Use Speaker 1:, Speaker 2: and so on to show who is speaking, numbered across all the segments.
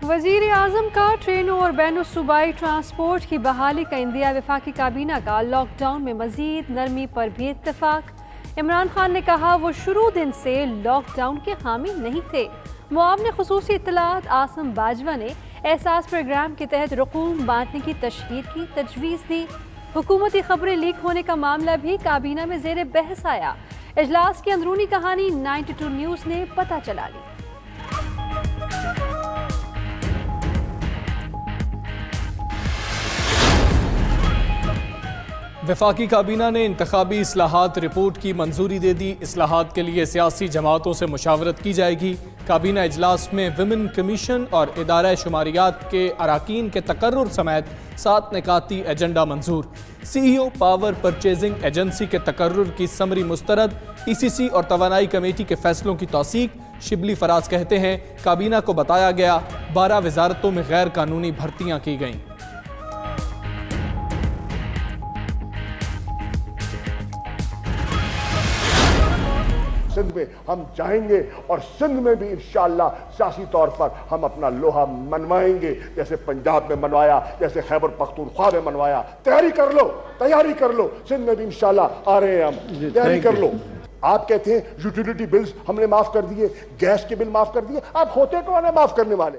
Speaker 1: वज़ीर आज़म का ट्रेनों और बैन सूबाई ट्रांसपोर्ट की बहाली का इंदिया। वफाकी काबीना का लॉकडाउन में मज़ीद नरमी पर भी इत्तेफाक। इमरान खान ने कहा वो शुरू दिन से लॉकडाउन के हामी नहीं थे। मुआवने खुसूसी इत्तलात आसिम बाजवा ने एहसास प्रोग्राम के तहत रकूम बांटने की तशहीर की तजवीज़ दी। हुकूमती खबरें लीक होने का मामला भी काबीना में ज़ेर बहस आया। इजलास की अंदरूनी कहानी 92 न्यूज़ ने पता चला ली।
Speaker 2: वफाकी काबीना ने इंतखाबी इस्लाहात रिपोर्ट की मंजूरी दे दी। इस्लाहात के लिए सियासी जमातों से मुशावरत की जाएगी। काबीना इजलास में विमेन कमीशन और इदारा शुमारियात के अराकीन के तकर्रुर समेत 7 निकाती एजेंडा मंजूर। CEO पावर परचेजिंग एजेंसी के तकर्रुर की समरी मुस्तरद। ECC और तवानाई कमेटी के फैसलों की तौसीक। शिबली फराज कहते हैं काबीना को बताया गया 12 वजारतों में गैर कानूनी भर्तियां की गईं।
Speaker 3: सिंध में हम जाएंगे और सिंध में भी इंशाअल्लाह सियासी तौर पर हम अपना लोहा मनवाएंगे, जैसे पंजाब में मनवाया, जैसे खैबर पख्तूनख्वा में मनवाया। तैयारी कर लो, सिंध में भी इंशाअल्लाह आ रहे हैं हम, तैयारी कर लो। आप कहते हैं यूटिलिटी बिल्स हमने माफ कर दिए, गैस के बिल माफ कर दिए, आप होते कौन है माफ करने वाले?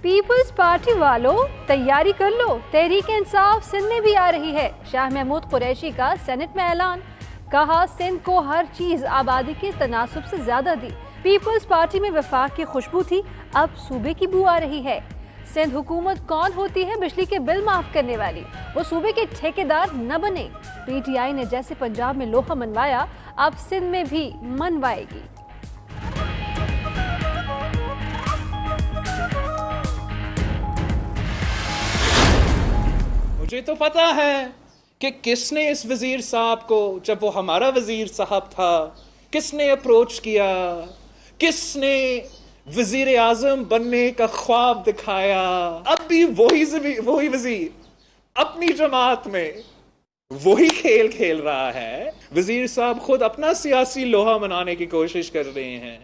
Speaker 1: पीपल्स पार्टी वालों तैयारी कर लो, तहरीक इंसाफ सिंध में भी आ रही है। शाह महमूद कुरैशी का सेनेट में ऐलान। कहा सिंध को हर चीज आबादी के तनासुब से ज्यादा दी। पीपल्स पार्टी में वफाक की खुशबू थी, अब सूबे की बू आ रही है। सिंध हुकूमत कौन होती है बिजली के बिल माफ करने वाली? वो सूबे के ठेकेदार न बने। PTI ने जैसे पंजाब में लोहा मनवाया, अब सिंध में भी मनवाएगी।
Speaker 4: मुझे तो पता है कि किसने इस वजीर साहब को, जब वो हमारा वजीर साहब था, किसने अप्रोच किया, किसने वजीर आजम बनने का ख्वाब दिखाया। अब भी वही वजीर अपनी जमात में वही खेल खेल रहा है। वजीर साहब खुद अपना सियासी लोहा मनाने की कोशिश कर रहे हैं।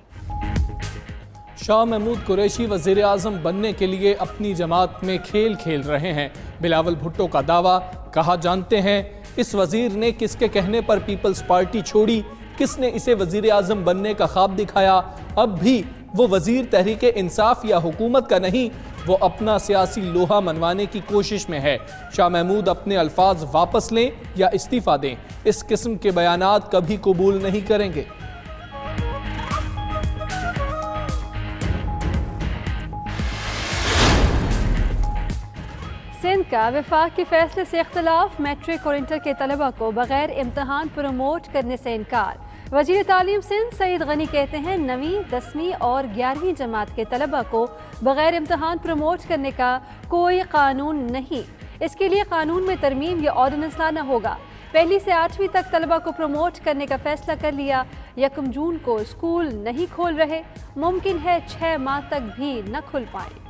Speaker 2: शाह महमूद कुरैशी वज़ीर आज़म बनने के लिए अपनी जमात में खेल खेल रहे हैं। बिलावल भुट्टो का दावा। कहा जानते हैं इस वज़ीर ने किसके कहने पर पीपल्स पार्टी छोड़ी, किसने इसे वज़ीर आज़म बनने का ख्वाब दिखाया। अब भी वो वज़ीर तहरीक इंसाफ या हुकूमत का नहीं, वो अपना सियासी लोहा मनवाने की कोशिश में है। शाह महमूद अपने अल्फाज वापस लें या इस्तीफ़ा दें, इस किस्म के बयानात कभी कबूल नहीं करेंगे।
Speaker 1: सिंध का वफाक के फैसले से इख्तलाफ। मैट्रिक और इंटर के तलबा को बगैर इम्तहान प्रमोट करने से इनकार। वज़ीर तालीम सिंध सईद गनी कहते हैं 9वीं, 10वीं और 11वीं जमात के तलबा को बगैर इम्तहान प्रमोट करने का कोई कानून नहीं। इसके लिए कानून में तरमीम या ऑर्डिनेंस लाना होगा। 1ली से 8वीं तक तलबा को प्रमोट करने का फैसला कर लिया। 1 जून को स्कूल नहीं खोल रहे, मुमकिन है 6 माह तक भी न खुल पाए।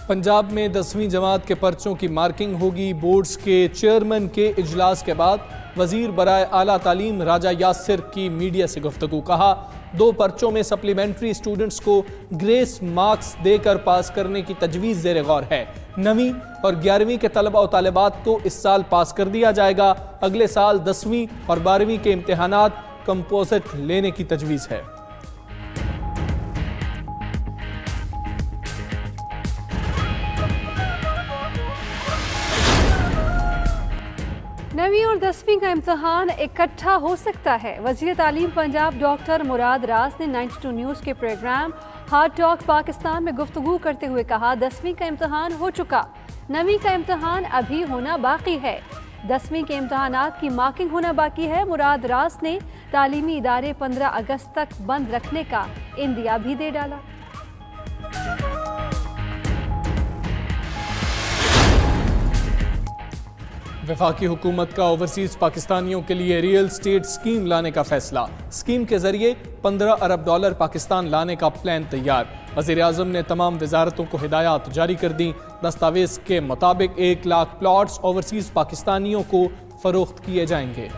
Speaker 2: पंजाब में 10वीं जमात के पर्चों की मार्किंग होगी। बोर्ड्स के चेयरमैन के इजलास के बाद वज़ीर बराए आला तालीम राजा यासिर की मीडिया से गुफ्तगू। कहा 2 पर्चों में सप्लीमेंट्री स्टूडेंट्स को ग्रेस मार्क्स देकर पास करने की तजवीज़ ज़ेर गौर है। 9वीं और 11वीं के तलबा और तालिबात को इस साल पास कर दिया जाएगा। अगले साल 10वीं और 12वीं के इम्तहानात कंपोजिट लेने की तजवीज़ है।
Speaker 1: 9वीं और 10वीं का इम्तहान इकट्ठा हो सकता है। वज़ीर तालीम पंजाब डॉक्टर मुराद रास ने 92 न्यूज़ के प्रोग्राम हार्ट टॉक पाकिस्तान में गुफ्तगू करते हुए कहा 10वीं का इम्तहान हो चुका, 9वीं का इम्तहान अभी होना बाकी है। 10वीं के इम्तहानात की मार्किंग होना बाकी है। मुराद रास ने तालीमी इदारे 15 अगस्त तक बंद रखने का इंदिया भी दे डाला।
Speaker 2: वफाकी हुकूमत का ओवरसीज़ पाकिस्तानियों के लिए रियल स्टेट स्कीम लाने का फैसला। स्कीम के जरिए $15 अरब पाकिस्तान लाने का प्लान तैयार। वज़ीर आज़म ने तमाम वजारतों को हिदायत जारी कर दी। दस्तावेज़ के मुताबिक 1 लाख प्लॉट्स ओवरसीज़ पाकिस्तानियों को फरोख्त किए जाएंगे।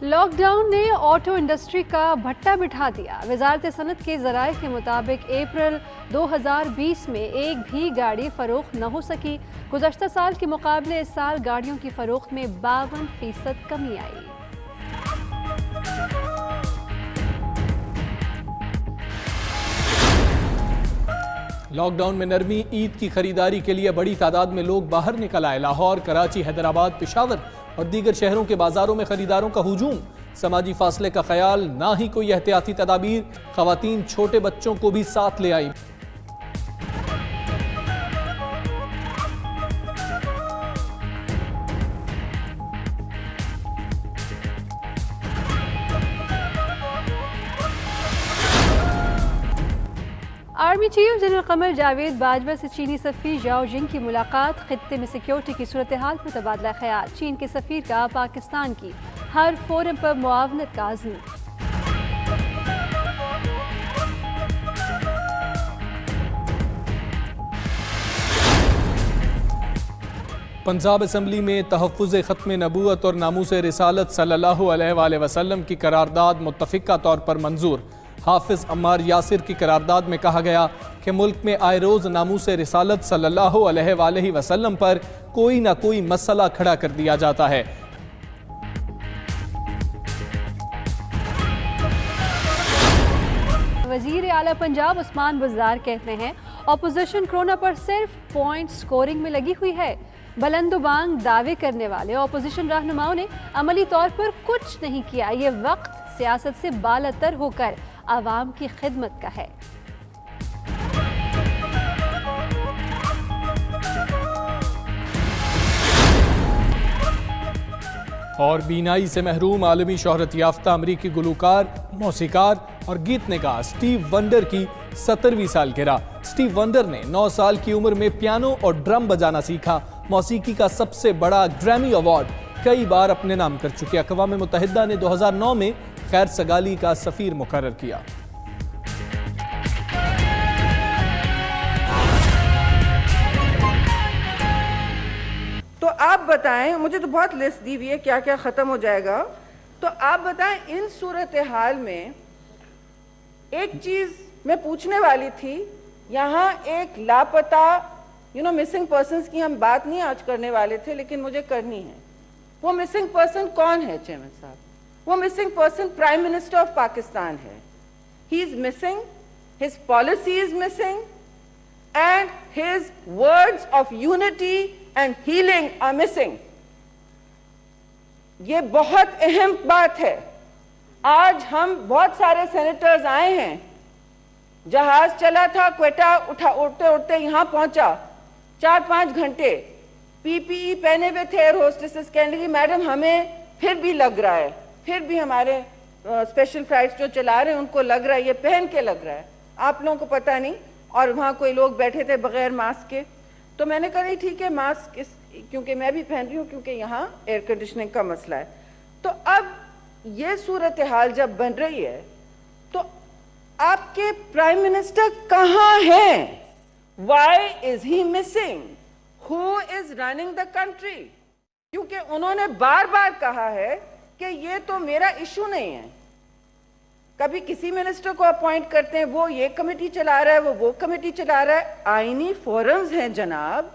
Speaker 1: लॉकडाउन ने ऑटो इंडस्ट्री का भट्टा बिठा दिया। वजारत सनत के ज़राए के मुताबिक अप्रैल 2020 में एक भी गाड़ी फरोख्त न हो सकी। गुज़श्ता साल के मुकाबले इस साल गाड़ियों की फरोख्त में 52% कमी आई।
Speaker 2: लॉकडाउन में नरमी, ईद की खरीदारी के लिए बड़ी तादाद में लोग बाहर निकल आए। लाहौर, कराची, हैदराबाद, पेशावर और दीगर शहरों के बाजारों में खरीदारों का हुजूम। समाजी फासले का ख्याल, ना ही कोई एहतियाती तदाबीर। खवातीन छोटे बच्चों को भी साथ ले आई।
Speaker 1: Army chief general Qamar Javed Bajwa से चीनी सफ़ीर जाओ जिंग की मुलाकात। खित्ते में सिक्योरिटी की सूरत हाल पर तबादला ख्याल। चीन के सफ़ीर का पाकिस्तान की हर फोरम पर मुआवनत का आज़म।
Speaker 2: पंजाब असम्बली में तहफ़्फ़ुज़ ख़त्म नबूवत और नामूस रिसालत सल्लल्लाहु अलैहि वसल्लम की करारदाद मुत्तफ़िक़ा तौर पर मंजूर। हाफिज़ अम्मार यासिर की करारदाद में कहा गया कि मुल्क में आए रोज़ नामूस रिसालत सल्लल्लाहु अलैहि वसल्लम पर कोई ना कोई मसला खड़ा कर दिया जाता है।
Speaker 1: वज़ीर आला पंजाब उस्मान बुज़दार कहते हैं अपोजिशन कोरोना पर सिर्फ पॉइंट स्कोरिंग में लगी हुई है। बुलंदबांग दावे करने वाले अपोजिशन रहनुमाओं ने अमली तौर पर कुछ नहीं किया। ये वक्त सियासत से बालतर होकर आवाम की खिदमत का है।
Speaker 2: और बीनाई से महरूम आलमी शोहरत याफ्ता अमरीकी गुलूकार, मौसीकार और गीत निगार स्टीव वंडर की 17वीं सालगिरह। स्टीव वंडर ने 9 साल की उम्र में पियानो और ड्रम बजाना सीखा। मौसीकी का सबसे बड़ा ग्रैमी अवार्ड कई बार अपने नाम कर चुके। अक़वाम मुत्तहिदा ने 2009 में खैर सगाली का सफ़ीर मुकर्रर किया।
Speaker 5: तो आप बताएं, मुझे तो बहुत लिस्ट दी हुई है क्या क्या ख़त्म हो जाएगा। तो आप बताएं इन सूरत हाल में एक चीज़ मैं पूछने वाली थी। यहाँ एक लापता मिसिंग पर्सन्स की हम बात नहीं आज करने वाले थे, लेकिन मुझे करनी है। वो मिसिंग पर्सन कौन है चेयरमैन साहब? वो missing person prime minister of Pakistan है। He is missing, his policy is missing and his words of unity and healing are missing. ये बहुत अहम बात है। आज हम बहुत सारे सेनेटर्स आए हैं, जहाज चला था क्वेटा, उठते उठते यहां पहुंचा 4-5 घंटे, पीपीई पहने हुए थे। एयर होस्टेसेस कहने लगी मैडम हमें फिर भी लग रहा है, फिर भी हमारे स्पेशल फ्लाइट्स जो चला रहे हैं उनको लग रहा है, ये पहन के लग रहा है, आप लोगों को पता नहीं। और वहाँ कोई लोग बैठे थे बगैर मास्क के। तो मैंने कहा नहीं ठीक है मास्क क्योंकि मैं भी पहन रही हूँ, क्योंकि यहाँ एयर कंडीशनिंग का मसला है। तो अब ये सूरत हाल जब बन रही है तो आपके प्राइम मिनिस्टर कहाँ हैं? Why is he missing? Who is running the country? क्योंकि उन्होंने बार बार कहा है कि ये तो मेरा इशू नहीं है। कभी किसी मिनिस्टर को अपॉइंट करते हैं, वो ये कमेटी चला रहा है, वो कमेटी चला रहा है। आईनी फोरम्स हैं जनाब,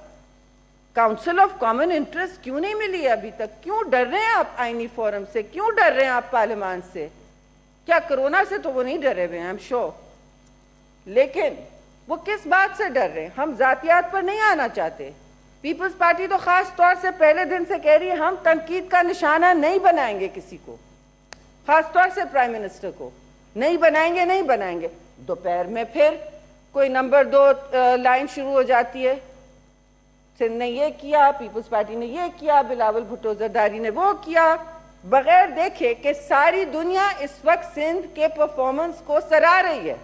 Speaker 5: काउंसिल ऑफ कॉमन इंटरेस्ट क्यों नहीं मिली अभी तक? क्यों डर रहे हैं आप आईनी फोरम से? क्यों डर रहे हैं आप पार्लियामान से? क्या कोरोना से तो वो नहीं डरे हुए हैं, आई एम श्योर, लेकिन वो किस बात से डर रहे हैं? हम जातियात पर नहीं आना चाहते। पीपल्स पार्टी तो खास तौर से पहले दिन से कह रही है हम तनकीद का निशाना नहीं बनाएंगे किसी को, खास तौर से प्राइम मिनिस्टर को नहीं बनाएंगे, नहीं बनाएंगे। दोपहर में फिर कोई नंबर 2 लाइन शुरू हो जाती है, सिंध ने ये किया, पीपल्स पार्टी ने ये किया, बिलावल भुट्टो जरदारी ने वो किया, बगैर देखे कि सारी दुनिया इस वक्त सिंध के परफॉर्मेंस को सराह रही है।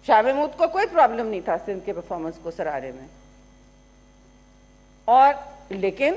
Speaker 5: शाह महमूद को कोई प्रॉब्लम नहीं था सिंध के परफॉर्मेंस को सराहने में, और लेकिन